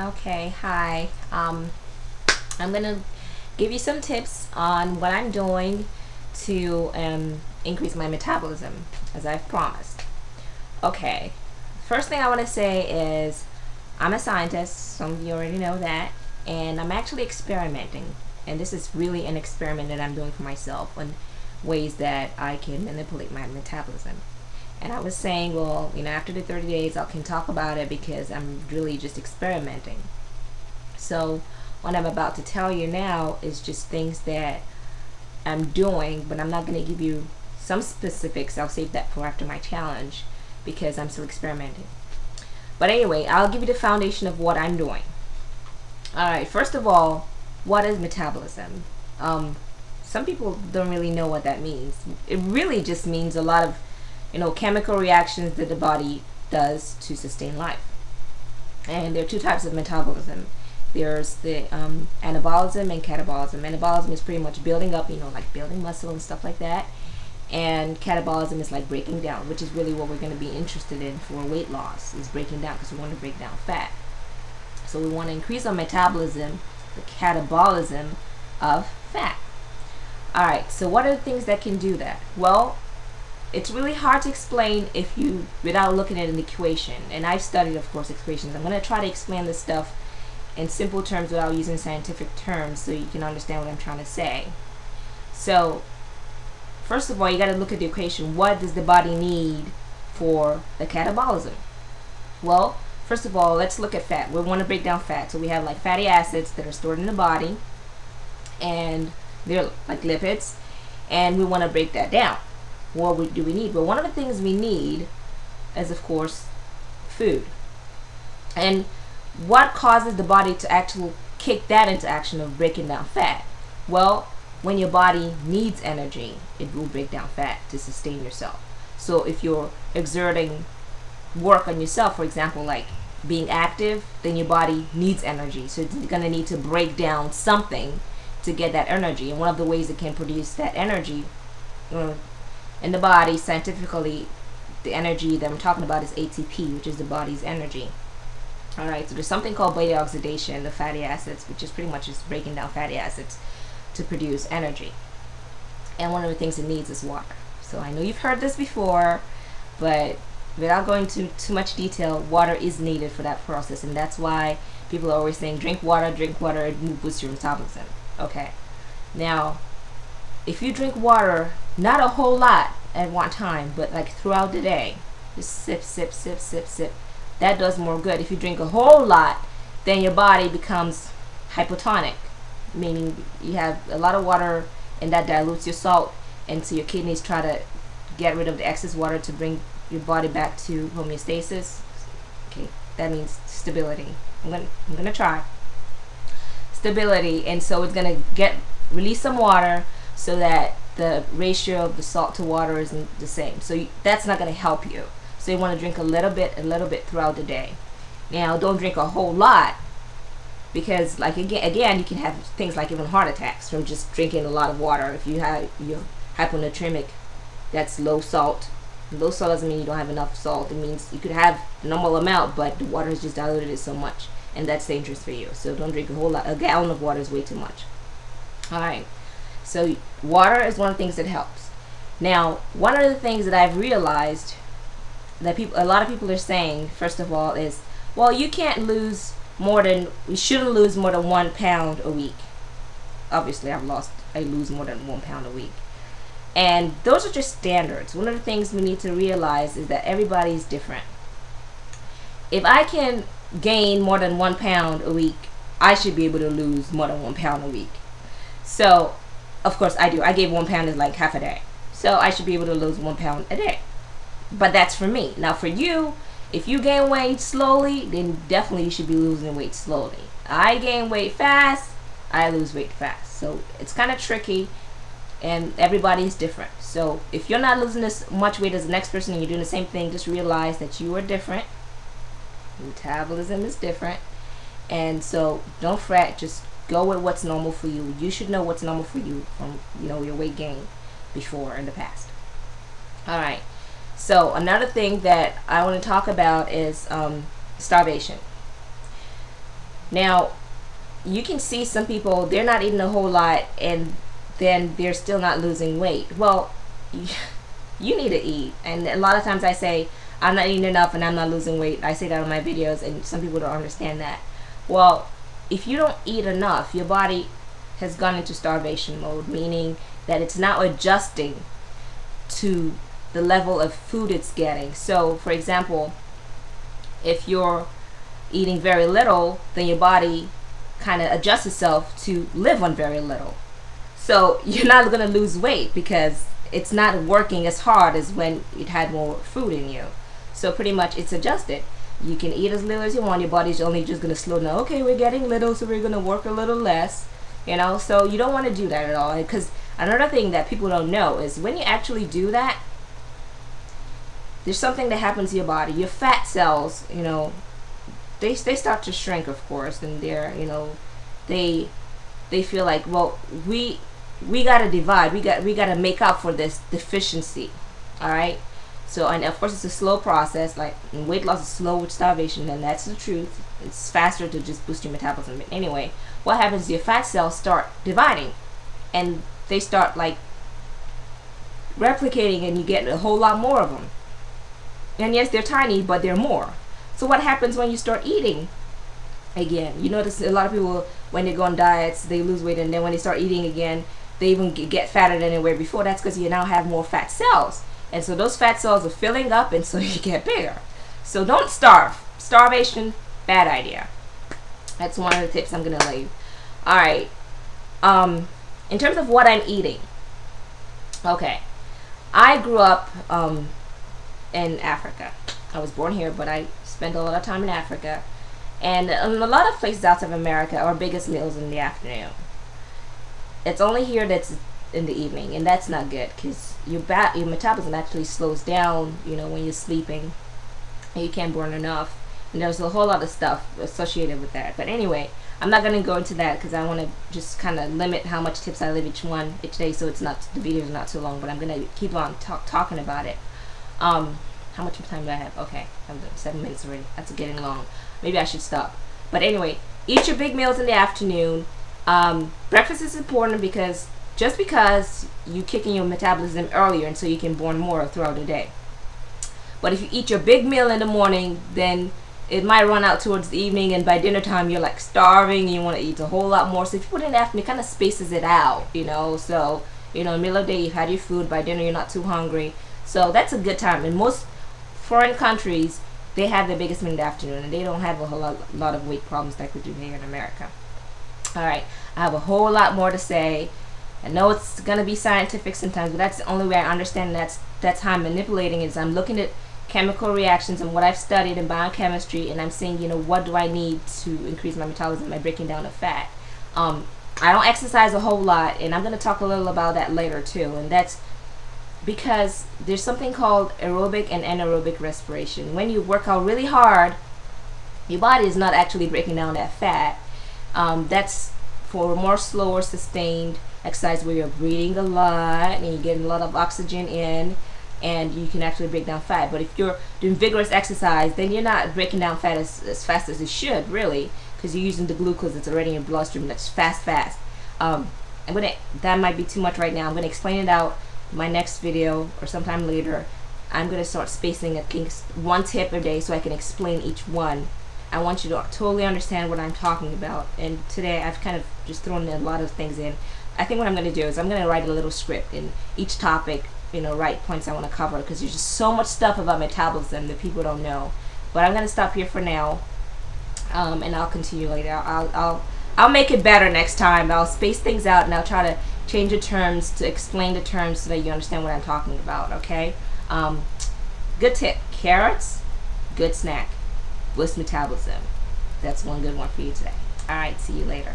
Okay, hi. I'm gonna give you some tips on what I'm doing to increase my metabolism, as I've promised. Okay, first thing I want to say is I'm a scientist. Some of you already know that, and I'm actually experimenting. And this is really an experiment that I'm doing for myself on ways that I can manipulate my metabolism. And I was saying, well, after the 30 days, I can talk about it because I'm really just experimenting. So what I'm about to tell you now is just things that I'm doing, but I'm not going to give you some specifics. I'll save that for after my challenge because I'm still experimenting. But anyway, I'll give you the foundation of what I'm doing. All right, first of all, what is metabolism? Some people don't really know what that means. It really just means a lot of chemical reactions that the body does to sustain life. And there are two types of metabolism. There's the anabolism and catabolism. Anabolism is pretty much building up, like building muscle and stuff like that. And catabolism is like breaking down, which is really what we're going to be interested in for weight loss, is breaking down, because we want to break down fat. So we want to increase our metabolism, the catabolism of fat. Alright, so what are the things that can do that? Well, it's really hard to explain without looking at an equation. And I've studied, of course, equations. I'm going to try to explain this stuff in simple terms without using scientific terms so you can understand what I'm trying to say. So, first of all, you got to look at the equation. What does the body need for the catabolism? Well, first of all, let's look at fat. We want to break down fat. So we have like fatty acids that are stored in the body, and they're like lipids, and we want to break that down. What do we need? Well, one of the things we need is, of course, food. And what causes the body to actually kick that into action of breaking down fat? Well, when your body needs energy, it will break down fat to sustain yourself. So if you're exerting work on yourself, for example, like being active, then your body needs energy. So it's going to need to break down something to get that energy. And one of the ways it can produce that energy in the body, scientifically, the energy that I'm talking about is ATP, which is the body's energy. Alright, so there's something called beta oxidation of fatty acids, which is pretty much just breaking down fatty acids to produce energy. And one of the things it needs is water. So I know you've heard this before, but without going to too much detail, water is needed for that process. And that's why people are always saying, drink water, it boosts your metabolism. Okay, now, if you drink water, not a whole lot at one time, but like throughout the day, just sip, sip, sip, sip, sip, that does more good. If you drink a whole lot, then your body becomes hypotonic, meaning you have a lot of water and that dilutes your salt, and so your kidneys try to get rid of the excess water to bring your body back to homeostasis. Okay, that means stability. I'm gonna try stability, and so it's gonna release some water so that the ratio of the salt to water isn't the same. So that's not going to help you. So you want to drink a little bit throughout the day. Now, don't drink a whole lot, because like again you can have things like even heart attacks from just drinking a lot of water. If you're hyponatremic, that's low salt. Low salt doesn't mean you don't have enough salt. It means you could have the normal amount, but the water has just diluted it so much, and that's dangerous for you. So don't drink a whole lot. A gallon of water is way too much. Alright, so water is one of the things that helps. Now, one of the things that I've realized that a lot of people are saying, first of all, is, well, you shouldn't lose more than 1 pound a week. Obviously, I lose more than 1 pound a week. And those are just standards. One of the things we need to realize is that everybody is different. If I can gain more than 1 pound a week, I should be able to lose more than 1 pound a week. So, of course, I do. I gave 1 pound is like half a day. So I should be able to lose 1 pound a day. But that's for me. Now for you, if you gain weight slowly, then definitely you should be losing weight slowly. I gain weight fast, I lose weight fast. So it's kind of tricky, and everybody is different. So if you're not losing as much weight as the next person and you're doing the same thing, just realize that you are different. Metabolism is different. And so don't fret, just go with what's normal for you. You should know what's normal for you from your weight gain before in the past. Alright, so another thing that I want to talk about is starvation. Now, you can see some people, they're not eating a whole lot and then they're still not losing weight. Well, you need to eat. And a lot of times I say, I'm not eating enough and I'm not losing weight. I say that on my videos, and some people don't understand that. Well, if you don't eat enough, your body has gone into starvation mode, meaning that it's now adjusting to the level of food it's getting. So, for example, if you're eating very little, then your body kind of adjusts itself to live on very little. So you're not going to lose weight because it's not working as hard as when it had more food in you. So pretty much it's adjusted. You can eat as little as you want. Your body's only just going to slow down. Okay, we're getting little, so we're going to work a little less. You know, so you don't want to do that at all. Because another thing that people don't know is when you actually do that, there's something that happens to your body. Your fat cells, you know, they start to shrink, of course, and they're, you know, they feel like, well, we got to divide. We got to make up for this deficiency. All right. So, and of course, it's a slow process. Like, weight loss is slow with starvation, and that's the truth. It's faster to just boost your metabolism. But anyway, what happens is your fat cells start dividing, and they start like replicating, and you get a whole lot more of them. And yes, they're tiny, but they're more. So what happens when you start eating again? You notice a lot of people, when they go on diets, they lose weight, and then when they start eating again, they even get fatter than they were before. That's because you now have more fat cells. And so those fat cells are filling up, and so you get bigger. So don't starve. Starvation, bad idea. That's one of the tips I'm going to leave. All right. In terms of what I'm eating. Okay. I grew up in Africa. I was born here, but I spent a lot of time in Africa. And in a lot of places outside of America, our biggest meals in the afternoon. It's only here that's in the evening, and that's not good because your metabolism actually slows down, you know, when you're sleeping, and you can't burn enough. And there's a whole lot of stuff associated with that. But anyway, I'm not going to go into that because I want to just kind of limit how much tips I leave each day, so it's not, the videos are not too long. But I'm going to keep on talking about it. How much time do I have? Okay, I'm done. 7 minutes already. That's getting long. Maybe I should stop. But anyway, eat your big meals in the afternoon. Breakfast is important because just because you kick in your metabolism earlier, and so you can burn more throughout the day. But if you eat your big meal in the morning, then it might run out towards the evening, and by dinner time you're like starving and you want to eat a whole lot more. So if you put it in the afternoon, it kind of spaces it out, you know. So, you know, in the middle of the day you've had your food, by dinner you're not too hungry. So that's a good time. In most foreign countries, they have their biggest meal in the afternoon, and they don't have a whole lot of weight problems like we do here in America. Alright, I have a whole lot more to say. I know it's going to be scientific sometimes, but that's the only way I understand. That's how I'm manipulating it, is I'm looking at chemical reactions and what I've studied in biochemistry, and I'm saying, you know, what do I need to increase my metabolism by breaking down the fat. I don't exercise a whole lot, and I'm going to talk a little about that later too, and that's because there's something called aerobic and anaerobic respiration. When you work out really hard, your body is not actually breaking down that fat. That's for a more slower sustained exercise where you're breathing a lot and you're getting a lot of oxygen in, and you can actually break down fat. But if you're doing vigorous exercise, then you're not breaking down fat as fast as it should, really, because you're using the glucose that's already in your bloodstream. That's fast. That might be too much right now. I'm gonna explain it out in my next video or sometime later. I'm gonna start spacing at least one tip a day so I can explain each one. I want you to totally understand what I'm talking about, and today I've kind of just thrown a lot of things in. I think what I'm going to do is I'm going to write a little script in each topic, you know, write points I want to cover, because there's just so much stuff about metabolism that people don't know. But I'm going to stop here for now, and I'll continue later. I'll make it better next time. I'll space things out, and I'll try to change the terms to explain the terms so that you understand what I'm talking about, okay? Good tip, carrots, good snack. Boost metabolism. That's one good one for you today. Alright, see you later.